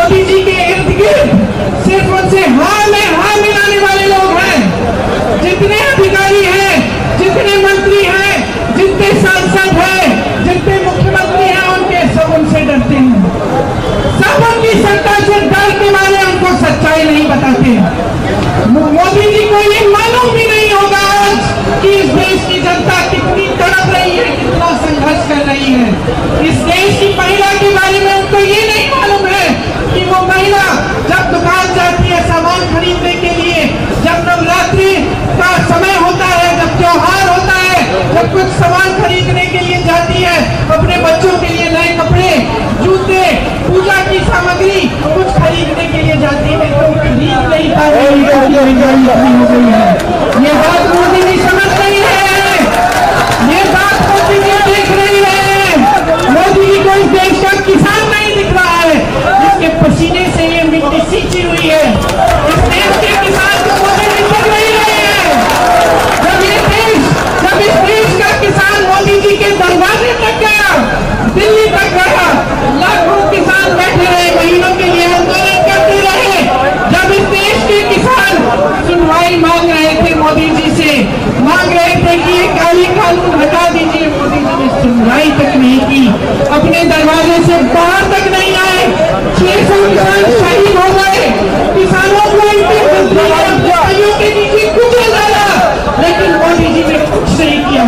मोदी जी के इर्द गिर्द सिर्फ उनसे हाँ में हाँ मिलाने वाले लोग हैं। जितने अधिकारी हैं, जितने मंत्री हैं, जितने सांसद हैं, जितने मुख्यमंत्री हैं, उनके सब उनसे डरते हैं। सब उनकी सत्ता से डर के मारे उनको सच्चाई नहीं बताते। मोदी जी को ये मालूम भी नहीं होगा आज कि इस देश की जनता कितनी तड़प रही है, कितना संघर्ष कर रही है। इस देश की महिला के बारे में उनको ये नहीं मालूम है कि वो महिला जब दुकान जाती है सामान खरीदने के लिए, जब नवरात्रि का समय होता है, जब त्योहार होता है, जब कुछ सामान खरीदने के लिए जाती है, अपने बच्चों के लिए नए कपड़े, जूते, पूजा की सामग्री कुछ खरीदने के लिए जाती है तो खरीद नहीं पा रही है। ये बात मोदी जी समझ रही है, ये बात मोदी जी देख रही है। मोदी जी को इस देश का किसान नहीं दिख रहा है, जिसके पसीने से ये मिट्टी सींची हुई है। इस देश के किसान को मोदी जी देख रही है। जब इस देश का किसान मोदी जी के दरवाजे तक गया, दिल्ली तक गया, लाखों किसान बैठे रहे, महीनों के लिए आंदोलन करते रहे। जब इस देश के किसान सुनवाई मांग रहे थे मोदी जी से, मांग रहे थे कि ये काली कानून हटा दीजिए, मोदी जी ने सुनवाई तक नहीं की, अपने दरवाजे से बाहर तक नहीं आए। 600 किसान शहीद हो गए, किसानों को इनके मंत्रियों के नीचे कुचल डाला, लेकिन मोदी जी ने कुछ नहीं किया।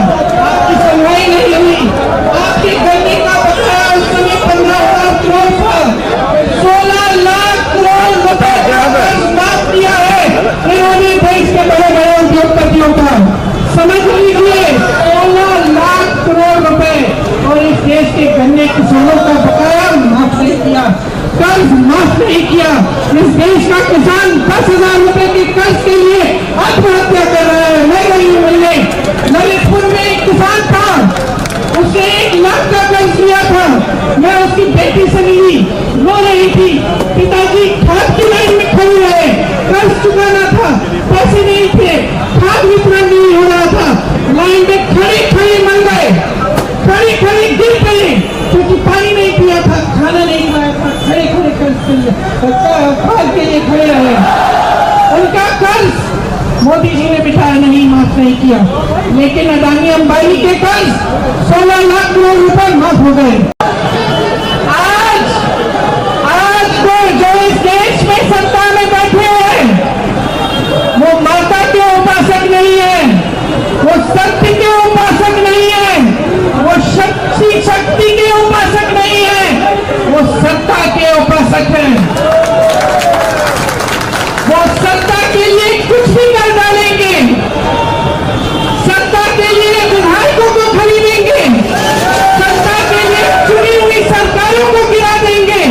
आपकी सुनवाई नहीं हुई। आपके गन्ने का बकाया उस समय 15,000 करोड़ था, 16 लाख करोड़ रुपए का कर्ज माफ किया है इन्होंने देश के बड़े बड़े उद्योगपतियों का। समझ लीजिए, 16 लाख करोड़ रुपए, और इस देश के गन्ने किसानों का बकाया माफ नहीं किया, कर्ज माफ नहीं किया। इस देश का किसान 10,000 रुपए के कर्ज के लिए आत्महत्या कर रहा है। मैं गई मिलने ललितपुर में एक किसान था, उसने 1 लाख का कर्ज लिया था। मैं उसकी बेटी से मिली, रो रही थी, पिताजी खाद की लाइन में खड़े रहे, कर्ज चुकाना था, पैसे नहीं थे, खाद वितरण नहीं हो रहा था, लाइन में खड़े खड़े मर गए, खड़े खड़े गिर गए, क्योंकि पानी नहीं पिया था, खाना नहीं खाया था, खड़े खड़े खाद के लिए खड़े रहे। उनका कर्ज मोदी जी ने बिठाया नहीं, माफ नहीं किया, लेकिन अडानी अंबानी के कर्ज 16 लाख करोड़ रुपए माफ हो गए। आज तो जो इस देश में सत्ता में बैठे हैं, वो माता के उपासक नहीं है, वो सत्य के उपासक नहीं है, वो शक्ति के उपासक नहीं है, वो सत्ता के उपासक हैं। वो सत्ता के लिए कुछ भी कर डालेंगे, सत्ता के लिए विधायकों को खरीदेंगे, सत्ता के लिए चुनी हुई सरकारों को गिरा देंगे,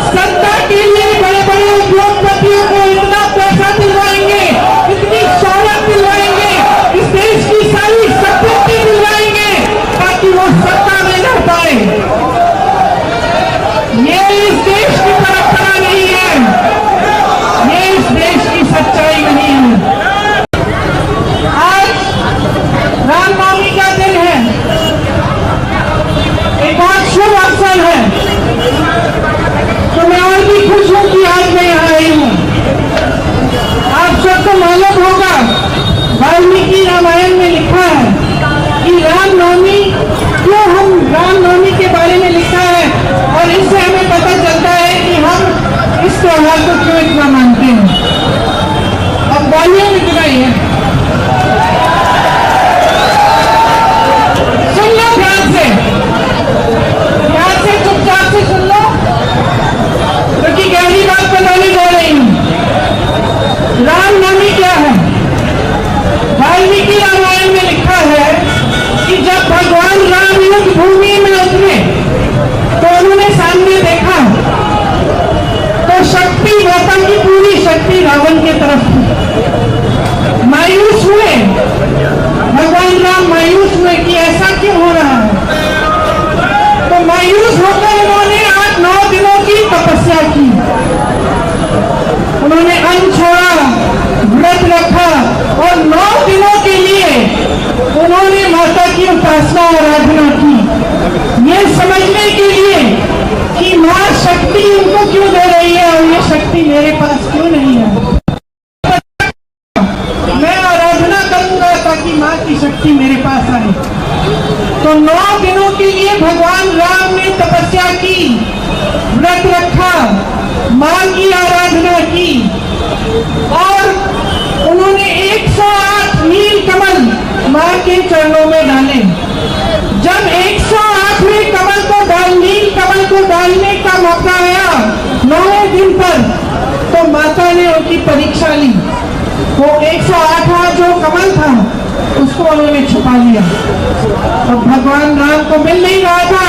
सत्ता के लिए बड़े बड़े उद्योगपतियों को इतना पैसा दिलवाएंगे, इतनी शौहरत दिलवाएंगे, इस देश की सारी संपत्ति दिलवाएंगे ताकि वो सत्ता में रह पाए। ये इस देश की परंपरा नहीं है, ये इस देश की सच्चाई नहीं है। आज रामनवमी का दिन है, एक बहुत शुभ अवसर है, तो मैं और भी खुश हूं कि आज मैं यहाँ आई हूँ। आप सबको मालूम होगा, वाल्मीकि रामायण में लिखा है कि रामनवमी क्यों, हम रामनवमी के बारे में लिखा है, और इससे हमें पता चलता है कि हम इस त्योहार को क्यों इतना मानते हैं। अब वॉल्यूम इतना ही है, सुन लो ध्यान से चुपचाप से सुन लो, क्योंकि गहरी बात बताने जा रही हूँ। रामनवमी क्या है? वाल्मीकि रामायण में लिखा है कि जब भगवान राम युद्ध भूमि में उतरे तो उन्होंने सामने देखा तो शक्ति, गौतम की पूरी शक्ति रावण की तरफ थी। मायूस हुए भगवान राम, मायूस हुए कि ऐसा क्यों हो रहा है। तो मायूस होकर उन्होंने 8-9 दिनों की तपस्या की, उन्होंने अन्न छोड़ा, व्रत रखा, और 9 दिनों के लिए उन्होंने माता की उपासना और आराधना की, ये समझने के लिए कि मां शक्ति उनको क्यों दे रही है और ये शक्ति मेरे पास क्यों नहीं है? मैं आराधना करूंगा ताकि माँ की शक्ति मेरे पास आए। तो 9 दिनों के लिए भगवान राम ने तपस्या की, व्रत रखा, माँ की आराधना की और उन्होंने 108 नील कमल माँ के चरणों में डाले। जब 108वें कमल को डालने का मौका आया 9वें दिन पर, तो माता ने उनकी परीक्षा ली। वो 108वां जो कमल था उसको उन्होंने छुपा लिया। अब भगवान राम को मिल नहीं रहा था,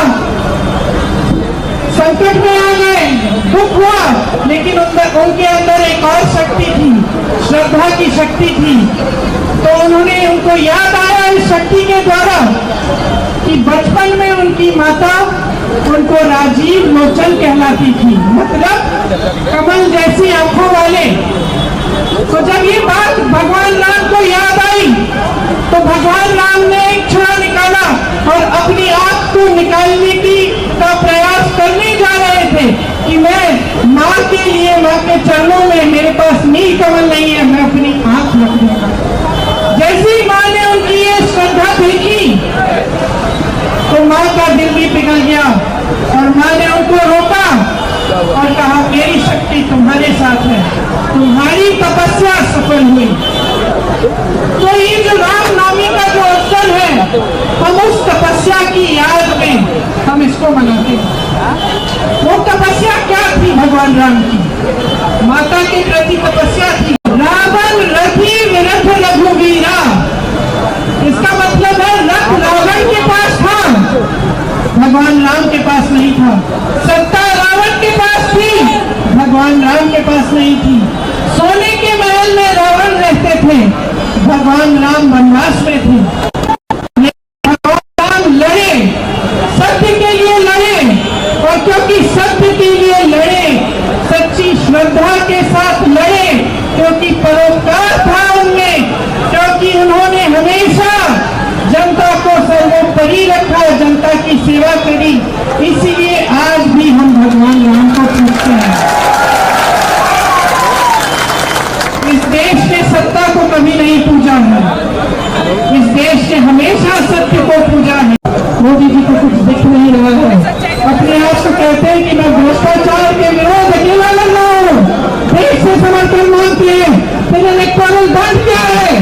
संकट में आ गए, दुख हुआ, लेकिन उनके अंदर एक और शक्ति थी, श्रद्धा की शक्ति थी। तो उनको याद आया इस शक्ति के द्वारा कि बचपन में उनकी माता उनको राजीव लोचन कहलाती थी, मतलब कमल जैसी आंखों वाले। तो जब ये बात भगवान राम को याद आई तो भगवान राम ने एक छुरा निकाला और अपनी आंख को निकालने का प्रयास करने जा रहे थे कि मैं माँ के लिए, माँ के चरणों में मेरे पास नील कमल नहीं है, मैं अपनी आंख रख दूंगा। जैसे ही माँ ने उनकी ये श्रद्धा देखी तो माँ का दिल भी पिघल गया और माँ ने उनको रोका और कहा मेरी शक्ति तुम्हारे साथ है, तुम्हारी तपस्या सफल हुई। तो ये जो रामनवमी का जो अवसर है, हम उस तपस्या की याद में हम इसको मनाते हैं। वो तपस्या क्या थी भगवान राम की? माता के प्रति तपस्या थी। रावण रथी विरथ रघुवीरा, इसका मतलब है रथ रावण के पास था, भगवान राम के पास नहीं था। सत्ता रावण के पास थी, भगवान राम के पास नहीं थी। सोने के महल में रावण रहते थे, भगवान राम वनवास में थे। भगवान राम लड़े, सत्य के लिए लड़े, और क्योंकि सत्य के लिए लड़े, सच्ची श्रद्धा के साथ लड़े, क्योंकि परोपकार था उनमें, क्योंकि उन्होंने हमेशा जनता को सर्वोपरि रखा, जनता की सेवा करी, इसीलिए आज भी हम भगवान राम को पूजते हैं। इस देश ने सत्ता को कभी नहीं पूजा है, इस देश ने हमेशा सत्य को पूजा है। मोदी जी को कुछ दिख नहीं रहा है, अपने आप को कहते हैं कि मैं भ्रष्टाचार के विरोध अकेला लड़ रहा हूँ, देश से समर्थन मांगते हैं, फिर इलेक्टोरल बॉन्ड क्या है?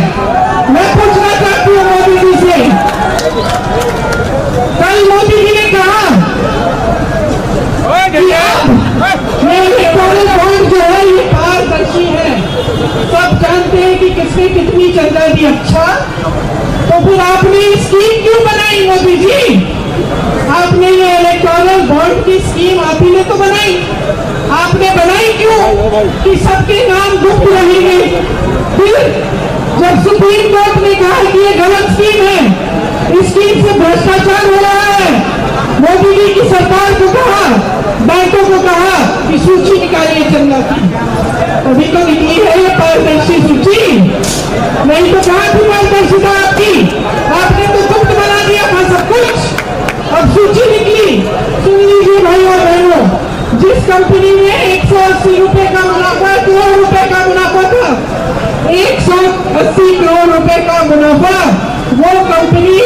मैं पूछना चाहती हूँ मोदी जी से। कल मोदी जी ने कहा कि अब इलेक्टोरल बॉन्ड जो है ये पारदर्शी है, सब जानते हैं कि किसने कितनी चंदा दी। अच्छा, तो फिर आपने स्कीम क्यों बनाई मोदी जी? आपने ये इलेक्टोरल बॉन्ड की स्कीम आप ही ने तो बनाई, आपने बनाई क्यों? कि सबके नाम गुप्त रहेंगे। फिर जब सुप्रीम कोर्ट ने कहा कि ये गलत स्कीम है, इस स्कीम से भ्रष्टाचार हो रहा है, मोदी जी की सरकार को कहा, बैंकों को कहा कि सूची निकालिए चंदा की। अभी तो निकली है ये पारदर्शी सूची, नहीं तो कहाँ थी पारदर्शिता आपकी? आपने तो गुप्त बना दिया था सब कुछ। अब सूची निकली, सुन लीजिए भाई और बहनों, जिस कंपनी में 180 रुपए का मुनाफा, करोड़ रुपए का मुनाफा था, 180 करोड़ रुपए का मुनाफा वो कंपनी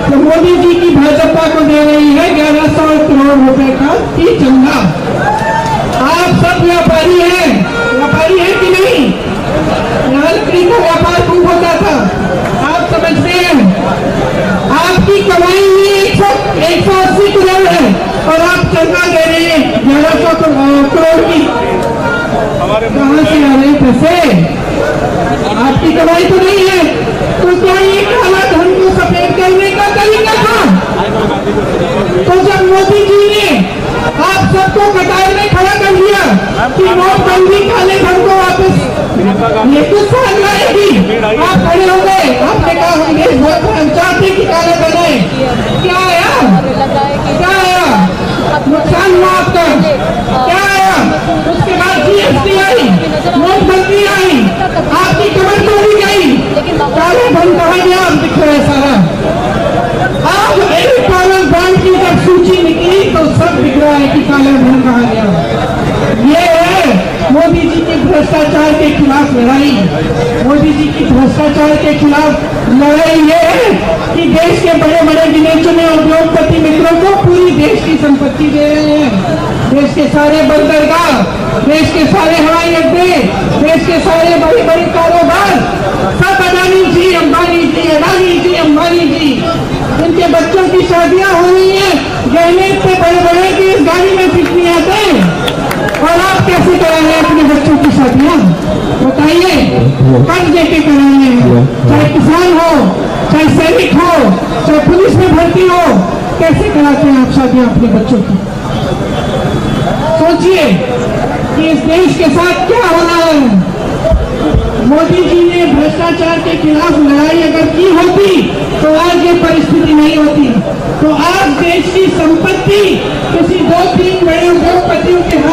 तो मोदी जी की भाजपा को दे रही है 1100 करोड़ रुपए का की चंदा। आप सब व्यापारी हैं कि नहीं? यहाँ लकड़ी का व्यापार खूब होता था, आप समझते हैं। आपकी कमाई हुई 180 करोड़ है और आप चंदा दे रहे हैं 1100 करोड़ की। कहाँ से आ रहे पैसे? आपकी कमाई तो नहीं है, तो क्या ये काला धन को सफेद करने का तरीका था? तो जब मोदी जी ने आप सबको कतार में खड़ा कर दिया कि नोटबंदी काले धन को वापस ये कुछ साल लाएगी, आप खड़े हो गए, आपने कहा हम देश हम चाहते कि काले बनाए। क्या आया? क्या आया? नुकसान हुआ आपका? क्या आया? उसके बाद जीएसटी आई, नोटबंदी आई, आपकी कमर तोड़ी गई, काले धन कहा गया? अब दिख रहा है सारा। अब इलेक्टोरल बॉन्ड की जब सूची निकली तो सब दिख रहा है कि काला धन कहा गया। भ्रष्टाचार के खिलाफ लड़ाई ये है कि देश के बड़े बड़े गिने चुने उद्योगपति मित्रों को पूरी देश की संपत्ति दे रहे हैं। देश के सारे बंदरगाह, देश के सारे हवाई अड्डे, देश के सारे बड़े बड़े कारोबार सब अडानी जी, अंबानी जी, अडानी जी, अंबानी जी। उनके बच्चों की शादियां हो रही हैं, गहने इतने बड़े बड़े कि इस गाड़ी में फिट नहीं आते। और आप कैसे कराएंगे अपने बच्चों की शादियां? बताइए, कर्ज देके कराएंगे? चाहे किसान हो, चाहे सैनिक हो, चाहे पुलिस में भर्ती हो, कैसे कराते हैं आप शादियां अपने बच्चों की? सोचिए कि इस देश के साथ क्या हो रहा है। मोदी जी ने भ्रष्टाचार के खिलाफ लड़ाई अगर की होती तो आज ये परिस्थिति नहीं होती। तो आज देश की संपत्ति किसी 2-3 बड़े उद्योगपतियों के हाथ